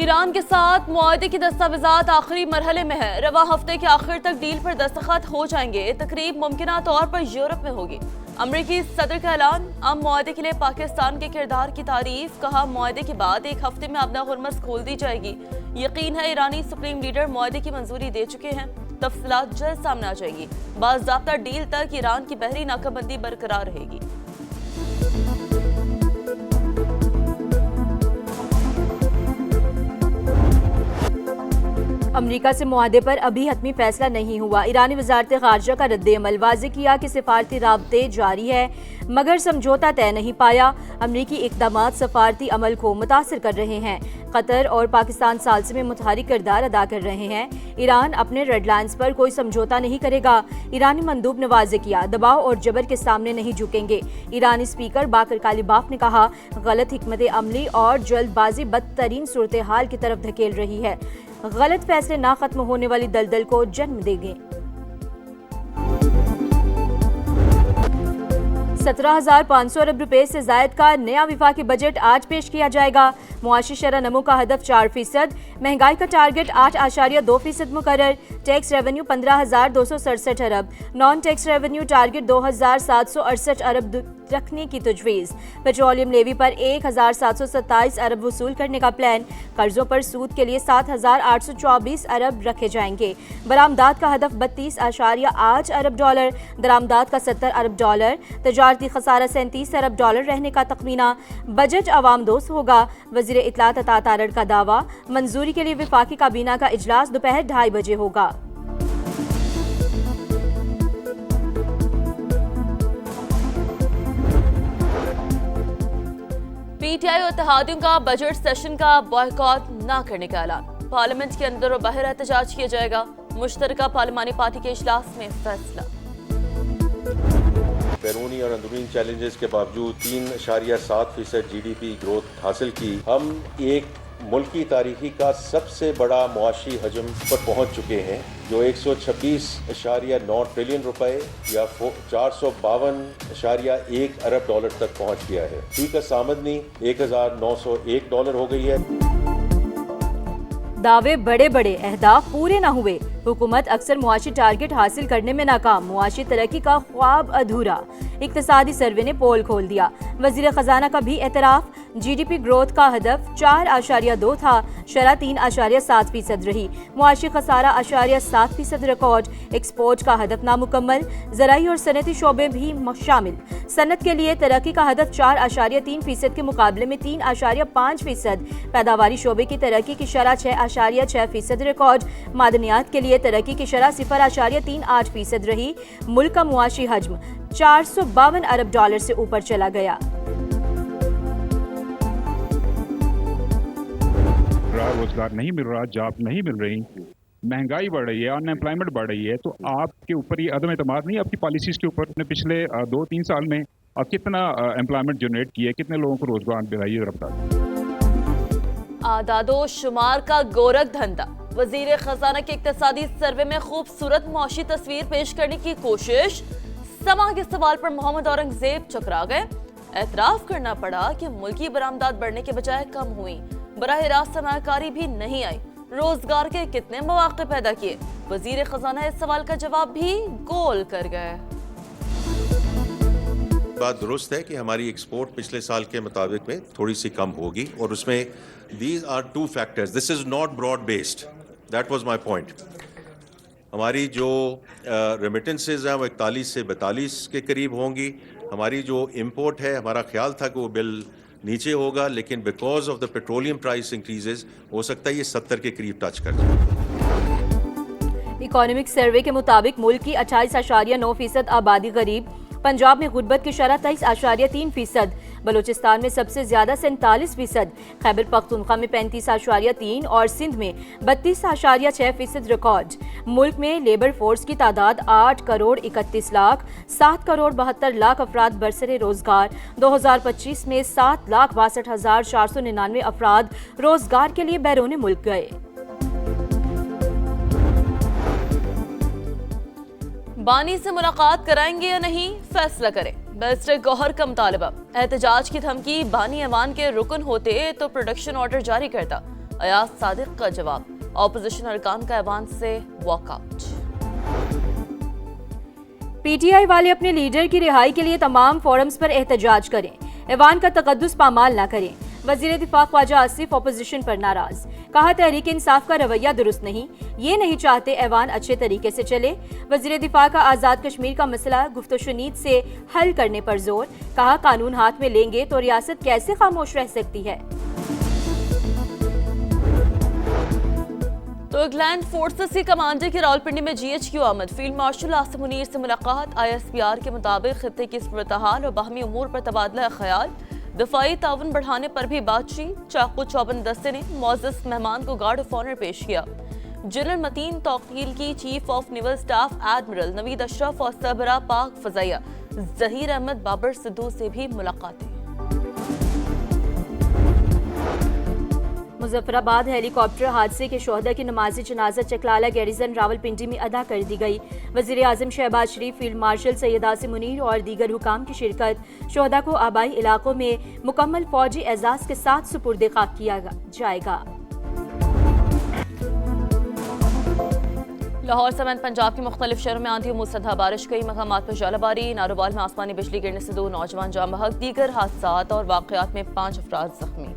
Iran के साथ मुआहदे की दस्तावेजात आखिरी मरहले में है। रवा हफ्ते के आखिर तक डील पर दस्तखत हो जाएंगे। तकरीब मुमकिना तौर पर यूरोप में होगी। अमरीकी सदर का ऐलान, अम मुआहदे के लिए पाकिस्तान के किरदार की तारीफ। कहा, मुआहदे के बाद एक हफ्ते में अपना हुर्मस खोल दी जाएगी। यकीन है ईरानी सुप्रीम लीडर मुआहदे की मंजूरी दे चुके हैं। तफसीलात जल्द सामने आ जाएगी। बाज़ाब्ता डील तक ईरान की बहरी नाकाबंदी बरकरार रहेगी। अमरीका से मुआहदे पर अभी हतमी फैसला नहीं हुआ। ईरानी वजारत खारजा का रद्द-ए-अमल वाज़ेह किया कि सिफारती राब्ते जारी है मगर समझौता तय नहीं पाया। अमरीकी इक़दामात सफारती अमल को मुतासिर कर रहे हैं। कतर और पाकिस्तान सालसे में मुतहरिक किरदार अदा कर रहे हैं। ईरान अपने रेड लाइन्स पर कोई समझौता नहीं करेगा। ईरानी मंदूब ने वाज़ेह किया, दबाव और जबर के सामने नहीं झुकेंगे। ईरानी स्पीकर बाकर कालिबाफ ने कहा, गलत हिकमत अमली और जल्दबाजी बदतरीन सूरत हाल की तरफ धकेल रही है। गलत फैसले ना खत्म होने वाली दलदल को जन्म देंगे। 17,500 अरब रुपए से जायद का नया विफाकी बजट आज पेश किया जाएगा। मुआशी शरह नमो का हदफ 4%, महंगाई का टारगेट 8.2% मुकर्रर। टैक्स रेवेन्यू 15,267 अरब, नॉन टैक्स रेवेन्यू टारगेट 2,768 अरब रखने की तजवीज़। पेट्रोलियम लेवी पर 1,727 अरब वसूल करने का प्लान। कर्जों पर सूद के लिए 7,824 अरब रखे जाएंगे। बरामदात का हदफ 32.8 अरब डॉलर, दरामदात का 70 अरब डॉलर। तजारती खसारा 37 अरब डॉलर रहने का तखमीना। बजट अवाम दोस्त होगा। वज़ीर इत्तलात अता तारड़ का दावा। मंजूरी के लिए विफाकी काबीना का इजलास दोपहर 2:30 बजे होगा। पीटीआई और इत्तेहादियों का बजट सेशन का बॉयकॉट न करने का ऐलान। पार्लियामेंट के अंदर और बाहर एहतजाज किया जाएगा। मुश्तरका पार्लिमानी पार्टी के इजलास में फैसला। बैरूनी और अंदरूनी चैलेंजेस के बावजूद 3.7% GDP ग्रोथ हासिल की। हम एक मुल्की तारीखी का सबसे बड़ा मुआशी हजम पर पहुंच चुके हैं, जो 126.9 ट्रिलियन रुपए या 452.1 अरब डॉलर तक पहुंच गया है। फी का आमदनी 1,901 डॉलर हो गई है। दावे बड़े बड़े, अहदाफ पूरे न हुए। हुकूमत अक्सर मुआशी टारगेट हासिल करने में नाकाम। मुआशी तरक्की का ख्वाब अधूरा। इक्तिसादी सर्वे ने पोल खोल दिया। वजीर खजाना का भी एतराफ। GDP ग्रोथ का हदफ 4.2 था, शरह 3.7% रही। मुआशी खसारा 7% रिकॉर्ड। एक्सपोर्ट का हदफ नामुकम्मल। ज़राई और सनती शोबे भी शामिल। सनत के लिए तरक्की का हदफ 4.3% के मुकाबले में 3.5%। पैदावारी शोबे की तरक्की की शरह 6.6% रिकॉर्ड। मादनियात के लिए तरक्की की शरह 0.38% रही। मुल्क का मुआशी हजम 452 अरब डॉलर से ऊपर चला गया। रोजगार नहीं मिल रहा, जॉब नहीं मिल रही, महंगाई बढ़ रही है, अनएम्प्लॉयमेंट बढ़ रही है, तो आपके ऊपर ये अदम एतमाद नहीं आपकी पॉलिसीज के ऊपर? अपने पिछले 2-3 साल में आप कितना एम्प्लॉयमेंट जनरेट किया, कितने लोगों को रोजगार दिलाइए रफ्तार? आदादो शुमार का गोरख धंधा। वजीर खजाना के इक्तिसादी सर्वे में खूबसूरत मुआशी तस्वीर पेश करने की कोशिश। समा के सवाल पर मोहम्मद औरंगजेब चकरा गए। एतराफ करना पड़ा कि मुल्की बरामदात बढ़ने के बजाय कम हुई। बराह रास्त सरमायाकारी भी नहीं आई। रोजगार के कितने मौके पैदा किए? वजीर खजाना इस सवाल का जवाब भी गोल कर गए। बात दुरुस्त है कि हमारी एक्सपोर्ट पिछले साल के मुताबिक में थोड़ी सी कम होगी, और उसमें these are 2 factors. This is not broad based, that was my point. हमारी जो रेमिटेंसेज हैं वो 41 से 42 के करीब होंगी। हमारी जो इंपोर्ट है, हमारा ख्याल था कि वो बिल नीचे होगा, लेकिन because of the petroleum price increases हो सकता है ये 70 के करीब टच कर जाए। इकोनॉमिक सर्वे के मुताबिक मुल्क की 28.9% आबादी गरीब। पंजाब में गुर्बत की शरह 23.3%, बलूचिस्तान में सबसे ज्यादा 47%, खैबर पख्तूनख्वा में 35.3% और सिंध में 32.6% रिकॉर्ड। मुल्क में लेबर फोर्स की तादाद 8 करोड़ 31 लाख, 7 करोड़ 72 लाख अफराद बरसरे रोजगार। 2025 में 7,62,499 अफराद रोजगार के लिए बैरून मुल्क गए। बानी से मुलाकात कराएंगे या नहीं, फैसला करें। बैरिस्टर गौहर का मुतालबा। एहतजाज की धमकी, बानी ऐवान के रुकन होते तो प्रोडक्शन ऑर्डर जारी करता। अयाज सादिक का जवाब, ऑपोजिशन अरकान का ऐवान से वॉकआउट। पीटीआई वाले अपने लीडर की रिहाई के लिए तमाम फोरम्स पर एहतजाज करें, ऐवान का तकद्दुस पामाल न करें। वजीर दिफा ख्वाजा आसिफ ऑपोजिशन पर नाराज, कहा तहरीक इंसाफ का रवैया दुरुस्त नहीं, ये नहीं चाहते ऐवान अच्छे तरीके से चले। वजीर दिफा का आज़ाद कश्मीर का मसला गुफ्तशुनीद से हल करने पर जोर, कहा कानून हाथ में लेंगे तो रियासत कैसे खामोश रह सकती है। तो इंग्लैंड फोर्सेस के कमांडर की रावलपिंडी में GHQ आमद, फील्ड मार्शल आसिम मुनीर से मुलाकात। ISPR के मुताबिक खित्ते की सूरत-ए-हाल और बाहमी उमूर पर तबादला ख्याल, दफाई ताउन बढ़ाने पर भी बातचीत। चाकू चौबन दस्ते ने मोअज़्ज़ज़ मेहमान को गार्ड ऑफ ऑनर पेश किया। जनरल मतीन तौकील की chief of naval staff admiral Naveed Ashraf और सरबराह पाक फजाइया जहीर अहमद बाबर सिद्धू से भी मुलाकातें। मुजफ्फराबाद हेलीकॉप्टर हादसे के शोहदा की नमाज़ी जनाजा चकलाला गैरिजन रावलपिंडी में अदा कर दी गई। वज़ीर आज़म शहबाज शरीफ, फील्ड मार्शल सैयद आसिम मुनीर और दीगर हुकाम की शिरकत। शोहदा को आबाई इलाकों में मुकम्मल फौजी एजाज के साथ सुपुर्द खाक किया जाएगा। लाहौर समेत पंजाब के मुख्तलिफ शहरों में आंधी और मूसलाधार बारिश, कई मकामात पर जालाबारी। नारोवाल में आसमानी बिजली गिरने से 2 नौजवान जाम बहक, दीगर हादसात और वाक़यात में 5 अफराद जख्मी।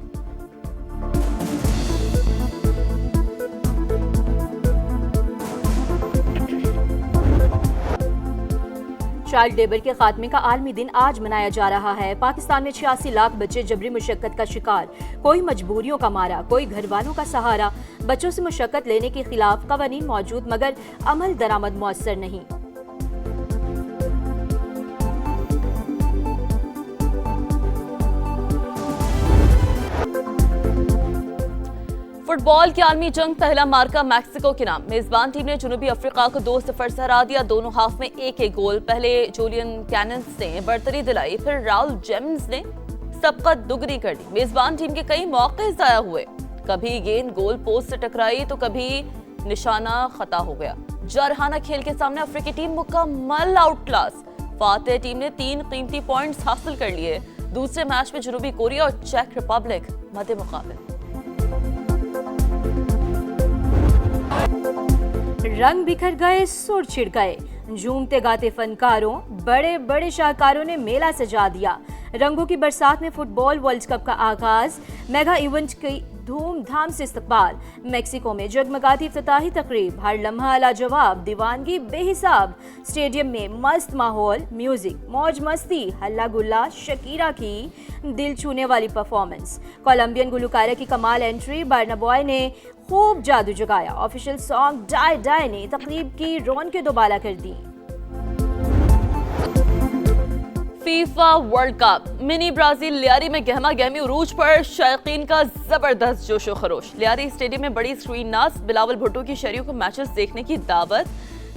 चाइल्ड लेबर के खात्मे का आलमी दिन आज मनाया जा रहा है। पाकिस्तान में 86 लाख बच्चे जबरी मुशक्कत का शिकार, कोई मजबूरियों का मारा, कोई घर वालों का सहारा। बच्चों से मुशक्कत लेने के खिलाफ कवानीन मौजूद मगर अमल दरामद मुयस्सर नहीं। फुटबॉल की आलमी जंग पहला मार्का मैक्सिको के नाम। मेजबान टीम ने जनूबी अफ्रीका को 2-0 से हरा दिया। दोनों हाफ में एक गोल। पहले जूलियन कैनन्स ने बढ़तरी दिलाई, फिर राउल जेम्स ने सबकत दुगनी कर दी। मेजबान टीम के कई मौके ज़ाया हुए, कभी गेंद गोल पोस्ट से टकराई तो कभी निशाना खता हो गया। जारहाना खेल के सामने अफ्रीकी टीम मुकम्मल आउट क्लास। फातेह टीम ने 3 कीमती पॉइंट्स हासिल कर लिए। दूसरे मैच में जनूबी कोरिया और चेक रिपब्लिक मध्य मुकाबले। रंग बिखर गए, सुर छिड़ गए, झूमते गाते फनकारों, बड़े बड़े शाहकारों ने मेला सजा दिया। रंगों की बरसात में फुटबॉल वर्ल्ड कप का आगाज, मेगा इवेंट की धूमधाम से इस्तकबाल। मेक्सिको में जगमगाती इफ्तिताही तकरीब, हर लम्हा लाजवाब, दीवानगी बेहिसाब। स्टेडियम में मस्त माहौल, म्यूजिक, मौज मस्ती, हल्ला गुल्ला, शकीरा की दिल छूने वाली परफॉर्मेंस। कोलंबियन गुलकारा की कमाल एंट्री, बर्ना बॉय ने खूब जादू जगाया। ऑफिशियल सॉन्ग डाई डाई ने तकरीब की रौनकें दोबाला कर दी। FIFA world cup, mini Brazil Lyari में गहमा गहमी उरूज पर, शायकीन का जबरदस्त जोशो खरोश। लियारी स्टेडियम में बड़ी स्क्रीन नाज, बिलावल भुट्टो की शहरियों को मैचेस देखने की दावत।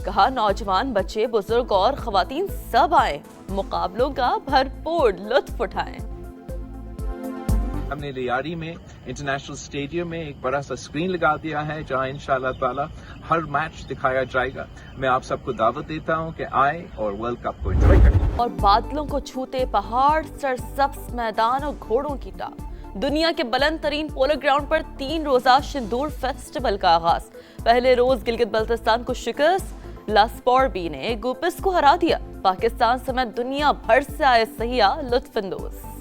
कहा नौजवान, बच्चे, बुजुर्ग और खवातीन सब आए, मुकाबलों का भरपूर लुत्फ उठाएं। हमने लियारी में इंटरनेशनल स्टेडियम में एक बड़ा सा स्क्रीन लगा दिया है जहां इंशाल्लाह ताला हर मैच दिखाया जाएगा। मैं आप सबको दावत देता हूं कि आए और वर्ल्ड कप को एंजॉय करें। और बादलों को छूते पहाड़, सरसब्ज मैदान और घोड़ों की टाप। दुनिया के बुलंद तरीन पोलो ग्राउंड पर 3 रोजा सिंदूर फेस्टिवल का आगाज। पहले रोज गिलगित बल्तिस्तान को शिकस्त, लास्पोर बी ने गुपिस को हरा दिया। पाकिस्तान समेत दुनिया भर से आए सहिया लुत्फानंदोज।